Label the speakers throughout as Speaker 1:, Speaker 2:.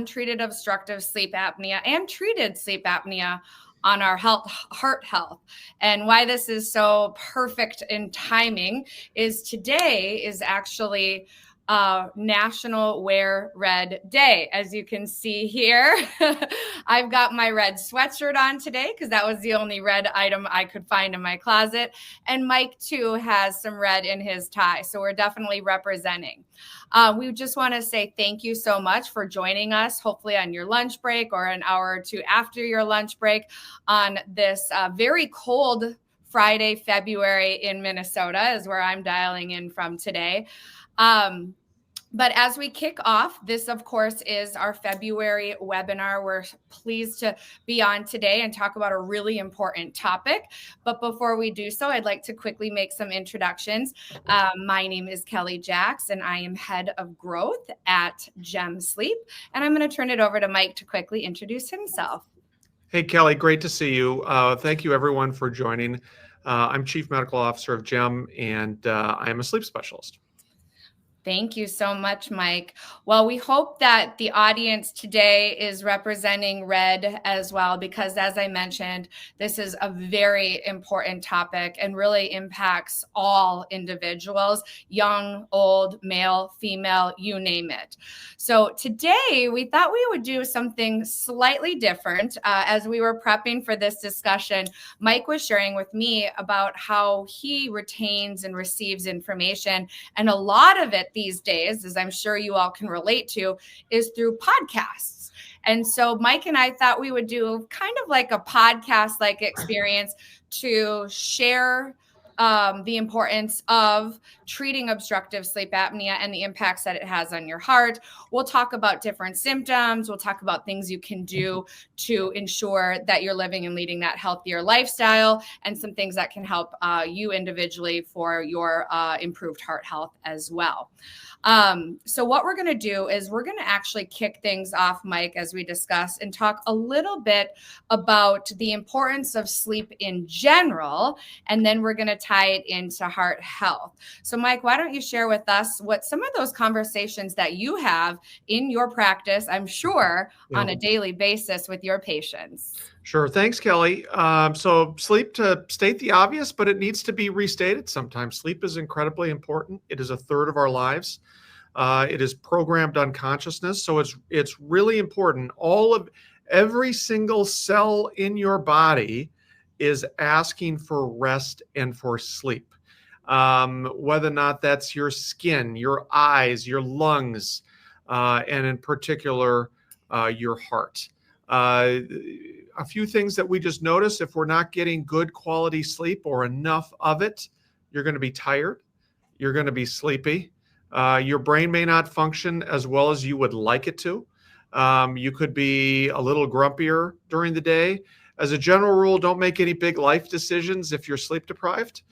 Speaker 1: untreated obstructive sleep apnea and treated sleep apnea on our heart health. And why this is so perfect in timing is today is actually National Wear Red Day. As you can see here, I've got my red sweatshirt on today because that was the only red item I could find in my closet. And Mike, too, has some red in his tie. So we're definitely representing. We just want to say thank you so much for joining us, hopefully on your lunch break or an hour or two after your lunch break on this very cold Friday, February in Minnesota is where I'm dialing in from today. But as we kick off, this, of course, is our February webinar. We're pleased to be on today and talk about a really important topic. But before we do so, I'd like to quickly make some introductions. My name is Kellie Jax, and I am head of growth at Gem Sleep. And I'm going to turn it over to Mike to quickly introduce himself.
Speaker 2: Hey, Kellie, great to see you. Thank you, everyone, for joining. I'm Chief Medical Officer of Gem, and I am a sleep specialist.
Speaker 1: Thank you so much, Mike. Well, we hope that the audience today is representing red as well, because as I mentioned, this is a very important topic and really impacts all individuals, young, old, male, female, you name it. So today we thought we would do something slightly different. As we were prepping for this discussion, Mike was sharing with me about how he retains and receives information, and a lot of it these days, as I'm sure you all can relate to, is through podcasts. And so Mike and I thought we would do kind of like a podcast-like experience to share the importance of treating obstructive sleep apnea and the impacts that it has on your heart. We'll talk about different symptoms. We'll talk about things you can do to ensure that you're living and leading that healthier lifestyle, and some things that can help you individually for your improved heart health as well. So what we're going to do is we're going to actually kick things off, Mike, as we discuss and talk a little bit about the importance of sleep in general, and then we're going to tie it into heart health. So Mike, why don't you share with us what some of those conversations that you have in your practice, I'm sure, on a daily basis with your patients?
Speaker 2: Sure. Thanks, Kellie. So sleep, to state the obvious, but it needs to be restated sometimes. Sleep is incredibly important. It is a third of our lives. It is programmed unconsciousness. So it's really important. Every single cell in your body is asking for rest and for sleep. Whether or not that's your skin, your eyes, your lungs, and in particular, your heart. A few things that we just notice: if we're not getting good quality sleep or enough of it, you're going to be tired. You're going to be sleepy. Your brain may not function as well as you would like it to. You could be a little grumpier during the day. As a general rule, don't make any big life decisions if you're sleep deprived.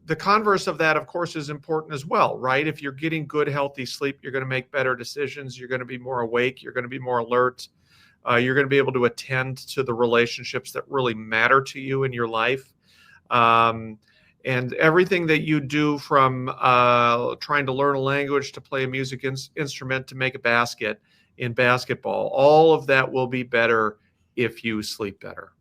Speaker 2: The converse of that, of course, is important as well, right? If you're getting good, healthy sleep, you're going to make better decisions. You're going to be more awake. You're going to be more alert. You're going to be able to attend to the relationships that really matter to you in your life. And everything that you do, from trying to learn a language to play a music instrument to make a basket in basketball, all of that will be better if you sleep better.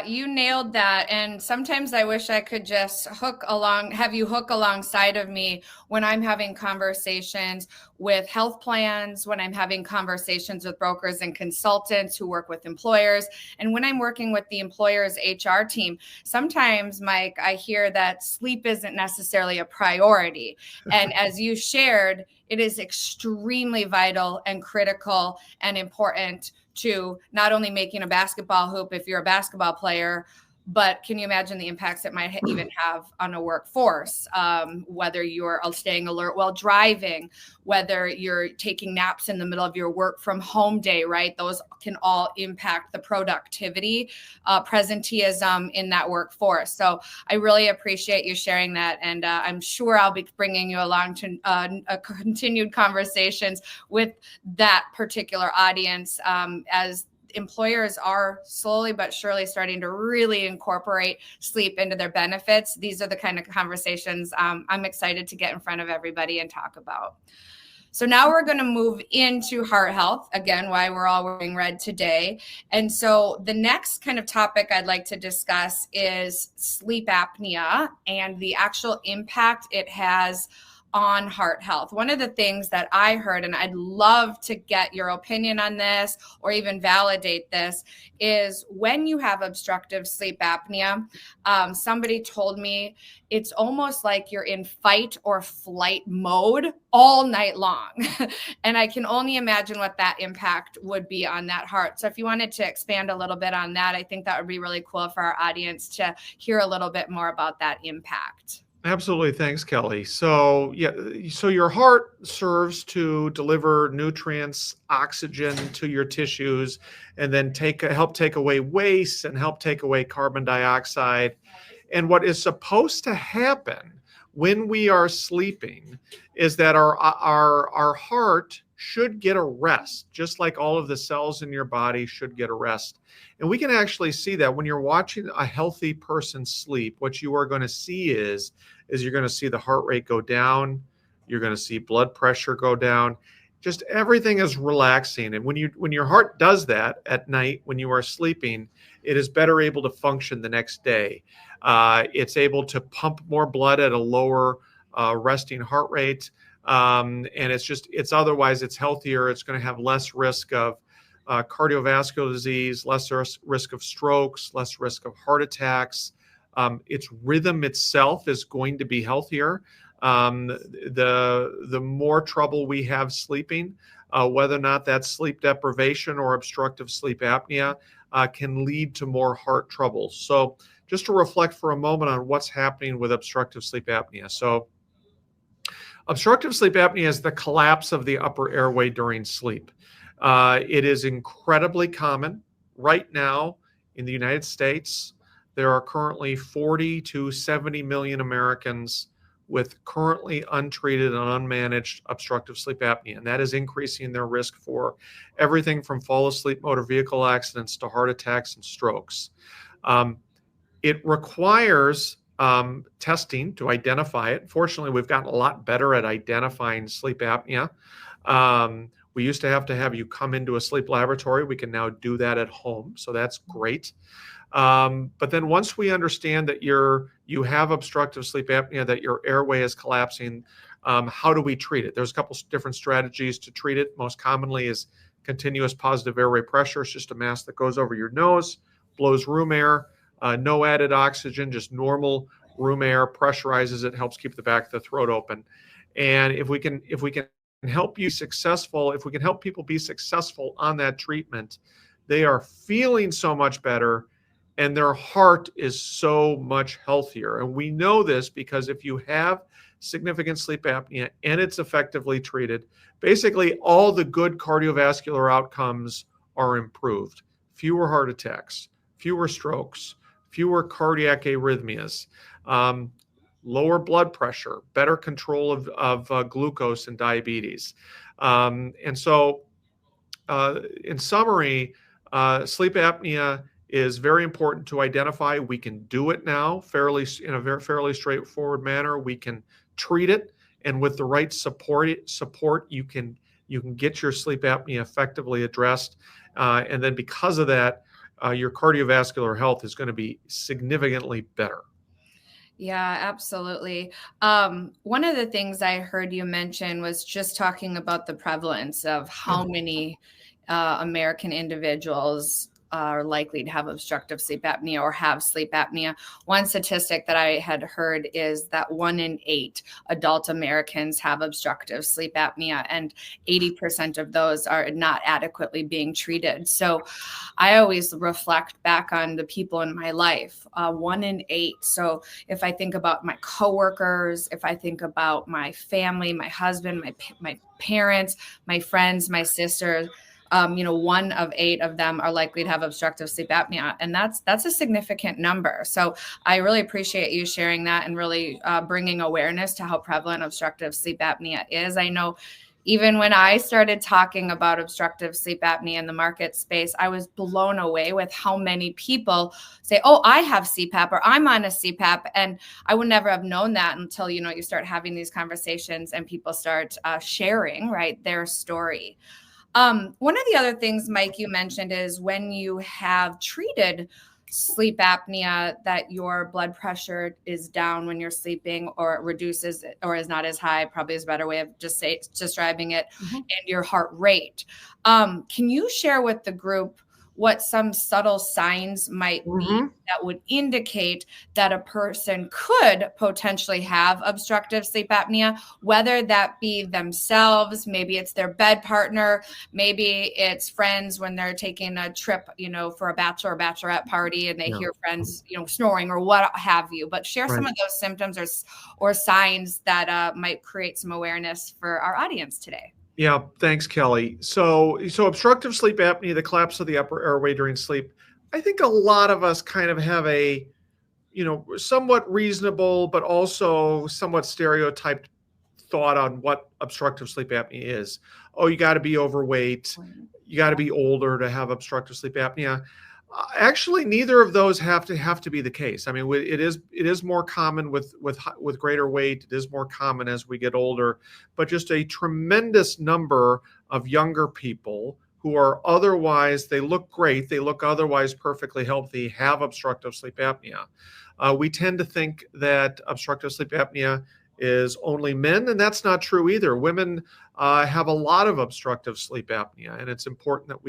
Speaker 1: You nailed that. And sometimes I wish I could just have you hook alongside of me when I'm having conversations with health plans, when I'm having conversations with brokers and consultants who work with employers, and when I'm working with the employer's HR team. Sometimes, Mike, I hear that sleep isn't necessarily a priority. And as you shared, it is extremely vital and critical and important to not only making a basketball hoop if you're a basketball player, but can you imagine the impacts it might even have on a workforce, whether you're staying alert while driving, whether you're taking naps in the middle of your work from home day, right? Those can all impact the productivity, presenteeism in that workforce. So I really appreciate you sharing that. And I'm sure I'll be bringing you along to continued conversations with that particular audience as employers are slowly but surely starting to really incorporate sleep into their benefits. These are the kind of conversations I'm excited to get in front of everybody and talk about. So now we're going to move into heart health, again, why we're all wearing red today. And so the next kind of topic I'd like to discuss is sleep apnea and the actual impact it has on heart health. One of the things that I heard, and I'd love to get your opinion on this or even validate this, is when you have obstructive sleep apnea, somebody told me it's almost like you're in fight or flight mode all night long. And I can only imagine what that impact would be on that heart. So if you wanted to expand a little bit on that, I think that would be really cool for our audience to hear a little bit more about that impact.
Speaker 2: Absolutely. Thanks, Kelly. So, yeah, so your heart serves to deliver nutrients, oxygen to your tissues, and then help take away waste and help take away carbon dioxide. And what is supposed to happen when we are sleeping is that our heart should get a rest, just like all of the cells in your body should get a rest. And we can actually see that when you're watching a healthy person sleep, what you are going to see is you're going to see the heart rate go down. You're going to see blood pressure go down. Just everything is relaxing. And when your heart does that at night, when you are sleeping, it is better able to function the next day. It's able to pump more blood at a lower resting heart rate. And it's otherwise it's healthier. It's going to have less risk of cardiovascular disease, less risk of strokes, less risk of heart attacks. Its rhythm itself is going to be healthier. The more trouble we have sleeping, whether or not that's sleep deprivation or obstructive sleep apnea, can lead to more heart trouble. So just to reflect for a moment on what's happening with obstructive sleep apnea. So obstructive sleep apnea is the collapse of the upper airway during sleep. It is incredibly common right now in the United States. There are currently 40 to 70 million Americans with currently untreated and unmanaged obstructive sleep apnea, and that is increasing their risk for everything from fall asleep motor vehicle accidents to heart attacks and strokes. It requires testing to identify it. Fortunately, we've gotten a lot better at identifying sleep apnea. We used to have you come into a sleep laboratory. We can now do that at home, so that's great. But then once we understand that you have obstructive sleep apnea, that your airway is collapsing, how do we treat it? There's a couple different strategies to treat it. Most commonly is continuous positive airway pressure. It's just a mask that goes over your nose, blows room air, no added oxygen, just normal room air, pressurizes it, helps keep the back of the throat open. And if we can help you successful, if we can help people be successful on that treatment, they are feeling so much better and their heart is so much healthier. And we know this because if you have significant sleep apnea and it's effectively treated, basically all the good cardiovascular outcomes are improved. Fewer heart attacks, fewer strokes, fewer cardiac arrhythmias, lower blood pressure, better control of glucose and diabetes. And so in summary, sleep apnea is very important to identify. We can do it now in a very fairly straightforward manner. We can treat it, and with the right support, you can get your sleep apnea effectively addressed. And then because of that, your cardiovascular health is going to be significantly better.
Speaker 1: Yeah, absolutely. One of the things I heard you mention was just talking about the prevalence of how many American individuals are likely to have obstructive sleep apnea or have sleep apnea. One statistic that I had heard is that 1 in 8 adult Americans have obstructive sleep apnea, and 80% of those are not adequately being treated. So I always reflect back on the people in my life, 1 in 8. So if I think about my coworkers, if I think about my family, my husband, my parents, my friends, my sisters, 1 of 8 of them are likely to have obstructive sleep apnea. And that's a significant number. So I really appreciate you sharing that and really bringing awareness to how prevalent obstructive sleep apnea is. I know Even when I started talking about obstructive sleep apnea in the market space, I was blown away with how many people say, oh, I have CPAP or I'm on a CPAP. And I would never have known that until, you start having these conversations and people start sharing, right, their story. One of the other things, Mike, you mentioned is when you have treated sleep apnea, that your blood pressure is down when you're sleeping, or it reduces or is not as high, probably is a better way of describing it, and your heart rate. Can you share with the group what some subtle signs might be that would indicate that a person could potentially have obstructive sleep apnea, whether that be themselves, maybe it's their bed partner, maybe it's friends when they're taking a trip, for a bachelor or bachelorette party and they hear friends, snoring or what have you. But share some of those symptoms or signs that might create some awareness for our audience today.
Speaker 2: Yeah, thanks, Kelly. So obstructive sleep apnea, the collapse of the upper airway during sleep. I think a lot of us kind of have a, somewhat reasonable, but also somewhat stereotyped thought on what obstructive sleep apnea is. Oh, you got to be overweight. You got to be older to have obstructive sleep apnea. Actually, neither of those have to be the case. I mean, it is more common with greater weight. It is more common as we get older, but just a tremendous number of younger people who are otherwise, they look great, they look otherwise perfectly healthy, have obstructive sleep apnea. We tend to think that obstructive sleep apnea is only men, and that's not true either. Women have a lot of obstructive sleep apnea, and it's important that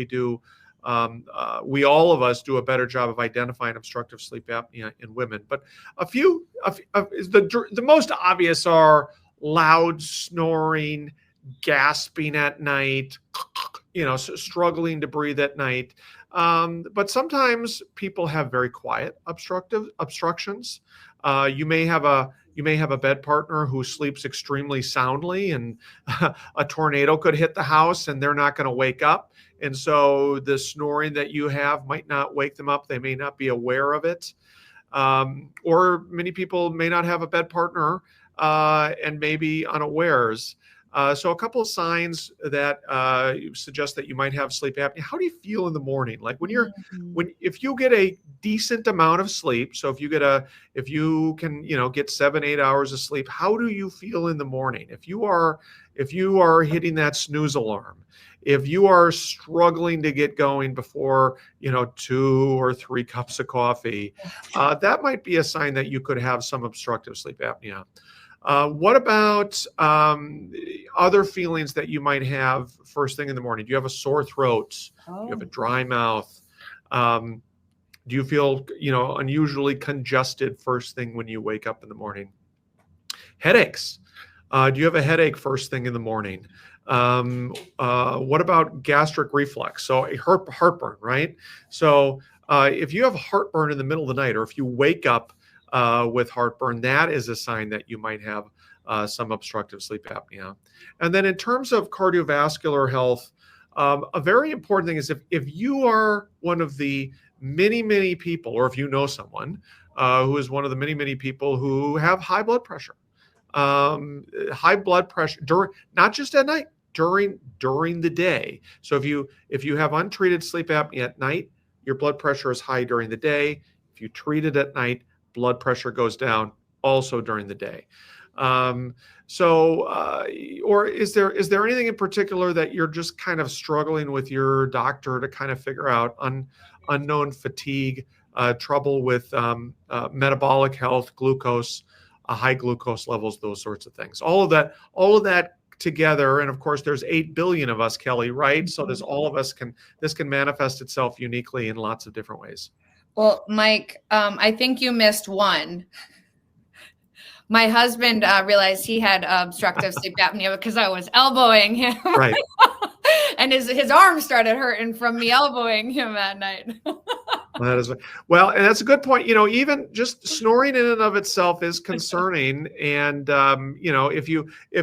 Speaker 2: we all of us do a better job of identifying obstructive sleep apnea in women. But the most obvious are loud snoring, gasping at night, struggling to breathe at night. But sometimes people have very quiet obstructions. You may have a bed partner who sleeps extremely soundly, and a tornado could hit the house and they're not going to wake up. And so the snoring that you have might not wake them up. They may not be aware of it. Or many people may not have a bed partner and may be unawares. So a couple of signs that suggest that you might have sleep apnea. How do you feel in the morning? Like if you get a decent amount of sleep, so if you can, get 7-8 hours of sleep, how do you feel in the morning? If you are hitting that snooze alarm, if you are struggling to get going before, 2 or 3 cups of coffee, that might be a sign that you could have some obstructive sleep apnea. What about other feelings that you might have first thing in the morning? Do you have a sore throat? Do you have a dry mouth? Do you feel, unusually congested first thing when you wake up in the morning? Headaches. Do you have a headache first thing in the morning? What about gastric reflux? So heartburn, right? So if you have heartburn in the middle of the night, or if you wake up with heartburn, that is a sign that you might have some obstructive sleep apnea. And then in terms of cardiovascular health, a very important thing is if you are one of the many, many people, or if you know someone who is one of the many, many people who have high blood pressure, not just at night, during the day. So if you have untreated sleep apnea at night, your blood pressure is high during the day. If you treat it at night, blood pressure goes down also during the day. Or is there anything in particular that you're just kind of struggling with your doctor to kind of figure out? Unknown fatigue, trouble with metabolic health, glucose, high glucose levels, those sorts of things. All of that together, and of course there's 8 billion of us, Kelly, right? So there's all of us this can manifest itself uniquely in lots of different ways.
Speaker 1: Well, Mike, I think you missed one. My husband realized he had obstructive sleep apnea because I was elbowing him.
Speaker 2: Right.
Speaker 1: And his arm started hurting from me elbowing him at night.
Speaker 2: Well, and that's a good point. Even just snoring in and of itself is concerning. And, if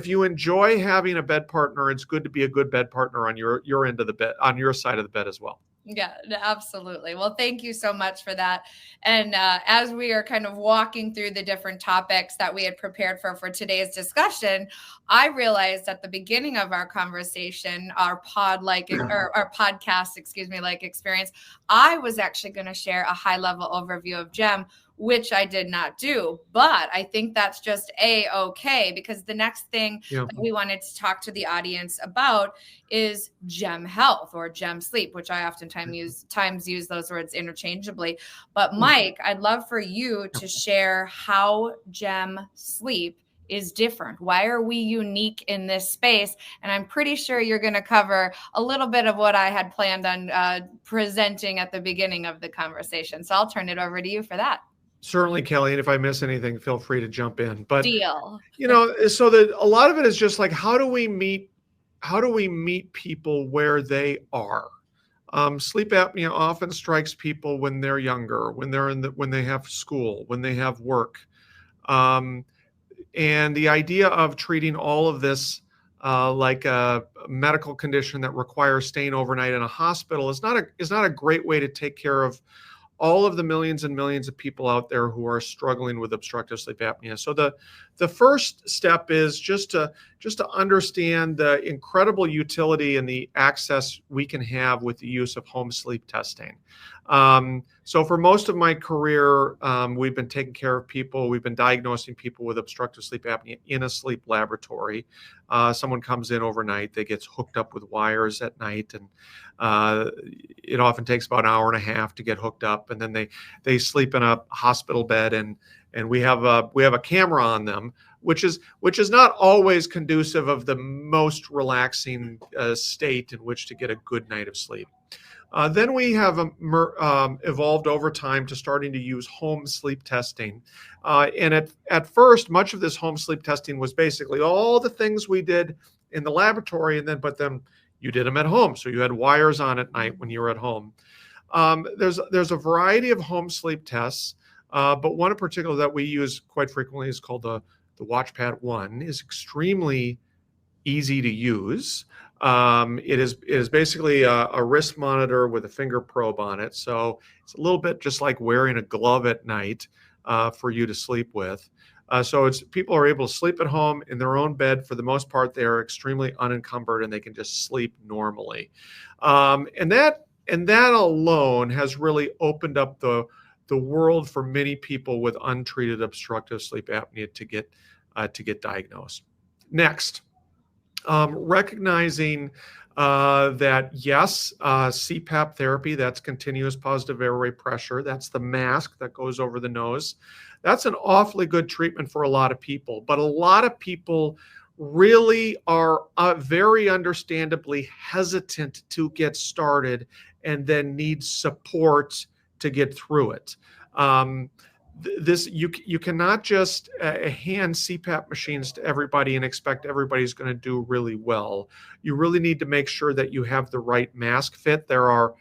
Speaker 2: you enjoy having a bed partner, it's good to be a good bed partner on your end of the bed, on your side of the bed as well.
Speaker 1: Yeah, absolutely. Well, thank you so much for that. And as we are kind of walking through the different topics that we had prepared for today's discussion, I realized at the beginning of our conversation, our our podcast, excuse me, like experience, I was actually going to share a high level overview of GEM, which I did not do. But I think that's just okay, because the next thing
Speaker 2: Yeah.
Speaker 1: that we wanted to talk to the audience about is GEM health or GEM sleep, which I oftentimes use those words interchangeably. But Mike, I'd love for you to share how GEM sleep is different. Why are we unique in this space? And I'm pretty sure you're going to cover a little bit of what I had planned on presenting at the beginning of the conversation. So I'll turn it over to you for that.
Speaker 2: Certainly, Kelly. And if I miss anything, feel free to jump in. But
Speaker 1: Deal.
Speaker 2: so that a lot of it is just like, how do we meet people where they are? Sleep apnea often strikes people when they're younger, when they have school, when they have work. And the idea of treating all of this like a medical condition that requires staying overnight in a hospital is not a great way to take care of all of the millions and millions of people out there who are struggling with obstructive sleep apnea. So the first step is just to understand the incredible utility and the access we can have with the use of home sleep testing. So for most of my career, we've been taking care of people. We've been diagnosing people with obstructive sleep apnea in a sleep laboratory. Someone comes in overnight, they get hooked up with wires at night, and it often takes about an hour and a half to get hooked up, and then they sleep in a hospital bed, and we have a camera on them, which is not always conducive of the most relaxing state in which to get a good night of sleep. Then we have evolved over time to starting to use home sleep testing. And at first, much of this home sleep testing was basically all the things we did in the laboratory, but then you did them at home. So you had wires on at night when you were at home. There's a variety of home sleep tests, but one in particular that we use quite frequently is called the WatchPad 1. Is extremely easy to use. It is basically a wrist monitor with a finger probe on it. So it's a little bit just like wearing a glove at night for you to sleep with. So people are able to sleep at home in their own bed. For the most part, they are extremely unencumbered and they can just sleep normally. And that alone has really opened up the world for many people with untreated obstructive sleep apnea to get diagnosed. Next. Recognizing that yes, CPAP therapy, that's continuous positive airway pressure, that's the mask that goes over the nose. That's an awfully good treatment for a lot of people, but a lot of people really are very understandably hesitant to get started and then need support to get through it. You cannot just hand CPAP machines to everybody and expect everybody's going to do really well. You really need to make sure that you have the right mask fit. There are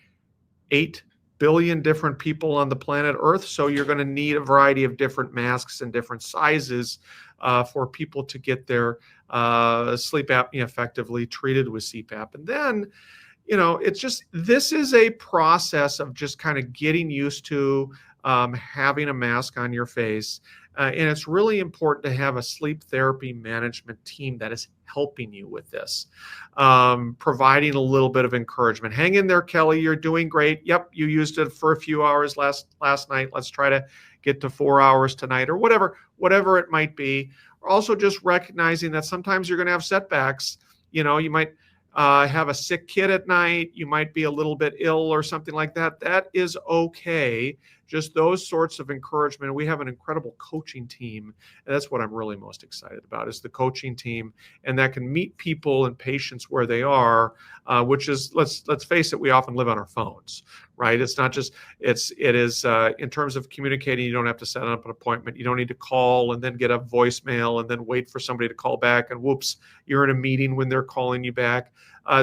Speaker 2: 8 billion different people on the planet Earth, so you're going to need a variety of different masks and different sizes for people to get their sleep apnea effectively treated with CPAP. And then, this is a process of just kind of getting used to having a mask on your face. And it's really important to have a sleep therapy management team that is helping you with this, providing a little bit of encouragement. Hang in there, Kelly. You're doing great. Yep, you used it for a few hours last night. Let's try to get to 4 hours tonight, or whatever it might be. Also, just recognizing that sometimes you're going to have setbacks. You might have a sick kid at night. You might be a little bit ill or something like that. That is okay. Just those sorts of encouragement. We have an incredible coaching team. And that's what I'm really most excited about, is the coaching team. And that can meet people and patients where they are, which is, let's face it, we often live on our phones, right? It's not just, it is in terms of communicating, you don't have to set up an appointment. You don't need to call and then get a voicemail and then wait for somebody to call back. And whoops, you're in a meeting when they're calling you back.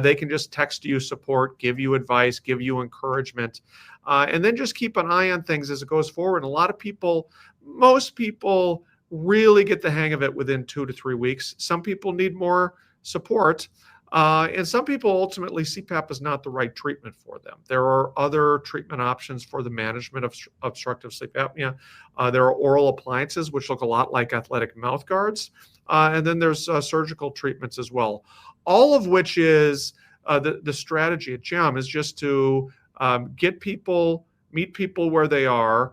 Speaker 2: They can just text you support, give you advice, give you encouragement, and then just keep an eye on things as it goes forward. And most people really get the hang of it within 2 to 3 weeks. Some people need more support. And some people ultimately CPAP is not the right treatment for them. There are other treatment options for the management of obstructive sleep apnea. There are oral appliances, which look a lot like athletic mouth guards. And then there's surgical treatments as well. All of which is the strategy at GEM is just to meet people where they are,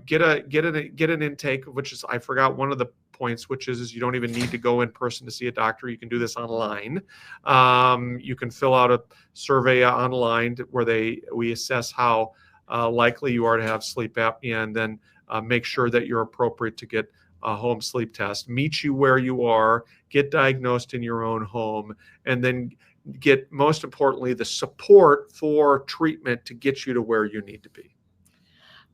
Speaker 2: get an intake, which is, I forgot one of the points, which is you don't even need to go in person to see a doctor. You can do this online. You can fill out a survey online where we assess how likely you are to have sleep apnea, and then make sure that you're appropriate to get a home sleep test, meet you where you are, get diagnosed in your own home, and then get, most importantly, the support for treatment to get you to where you need to be.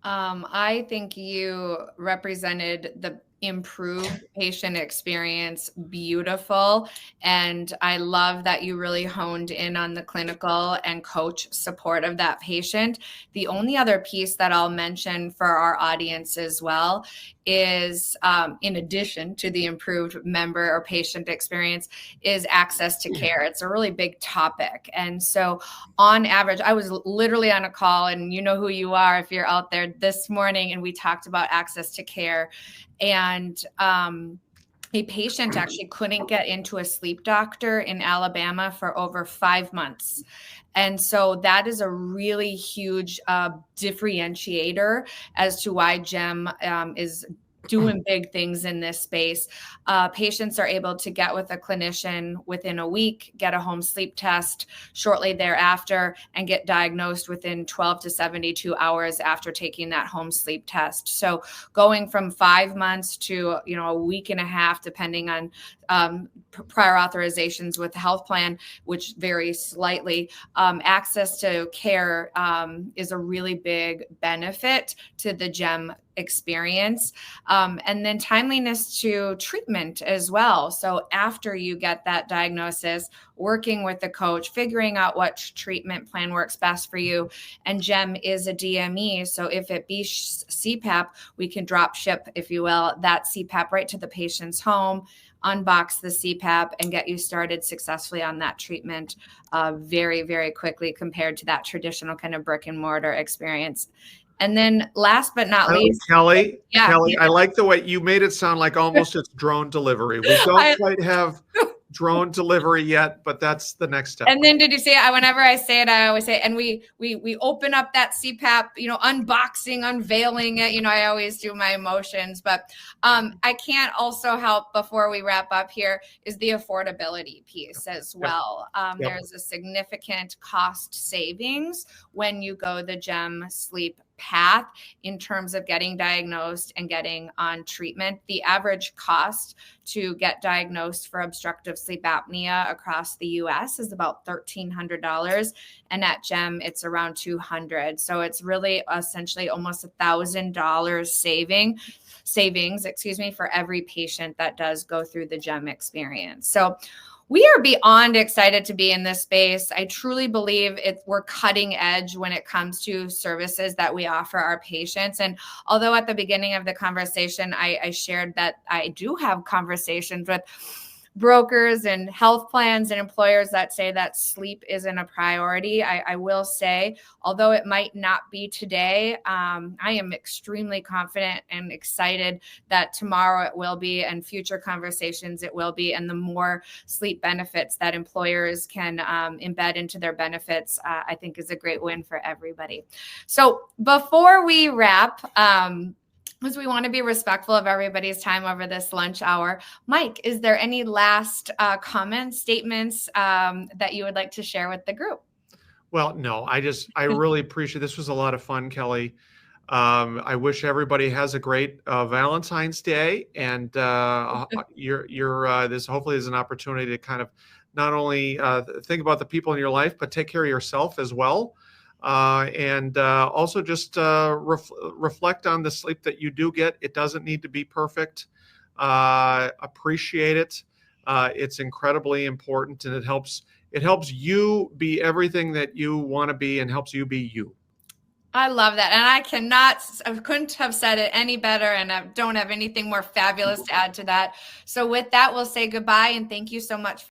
Speaker 1: I think you represented the improved patient experience beautiful. And I love that you really honed in on the clinical and coach support of that patient. The only other piece that I'll mention for our audience as well is, in addition to the improved member or patient experience, is access to care. It's a really big topic. And so on average, I was literally on a call, and you know who you are if you're out there, this morning, and we talked about access to care. And a patient actually couldn't get into a sleep doctor in Alabama for over 5 months. And so that is a really huge differentiator as to why GEM is doing big things in this space. Patients are able to get with a clinician within a week, get a home sleep test shortly thereafter, and get diagnosed within 12 to 72 hours after taking that home sleep test. So going from 5 months to, a week and a half, depending on prior authorizations with the health plan, which varies slightly, access to care is a really big benefit to the GEM experience. And then timeliness to treatment as well. So after you get that diagnosis, working with the coach, figuring out what treatment plan works best for you. And GEM is a DME. So if it be CPAP, we can drop ship, if you will, that CPAP right to the patient's home, unbox the CPAP, and get you started successfully on that treatment very, very quickly compared to that traditional kind of brick and mortar experience. And then last but not least,
Speaker 2: Kellie, I like the way you made it sound like almost it's drone delivery. We don't quite have drone delivery yet, but that's the next step.
Speaker 1: And then did you say, whenever I say it, I always say, and we open up that CPAP, unboxing, unveiling it, I always do my emotions, but I can't also help before we wrap up here is the affordability piece as well. There's a significant cost savings when you go the GEM sleep path in terms of getting diagnosed and getting on treatment. The average cost to get diagnosed for obstructive sleep apnea across the US is about $1,300. And at GEM, it's around $200. So it's really essentially almost $1,000 savings, for every patient that does go through the GEM experience. So we are beyond excited to be in this space. I truly believe we're cutting edge when it comes to services that we offer our patients. And although at the beginning of the conversation, I shared that I do have conversations with brokers and health plans and employers that say that sleep isn't a priority, I will say, although it might not be today, I am extremely confident and excited that tomorrow it will be, and future conversations it will be. And the more sleep benefits that employers can embed into their benefits, I think is a great win for everybody. So before we wrap, because we want to be respectful of everybody's time over this lunch hour, Mike, is there any last comments, statements that you would like to share with the group?
Speaker 2: Well, no, I really appreciate this. Was a lot of fun, Kellie. I wish everybody has a great Valentine's Day, and this hopefully is an opportunity to kind of not only think about the people in your life, but take care of yourself as well. And also just reflect on the sleep that you do get. It doesn't need to be perfect. Appreciate it. It's incredibly important, and it helps you be everything that you want to be, and helps you be you.
Speaker 1: I love that. And I couldn't have said it any better, and I don't have anything more fabulous to add to that. So with that, we'll say goodbye, and thank you so much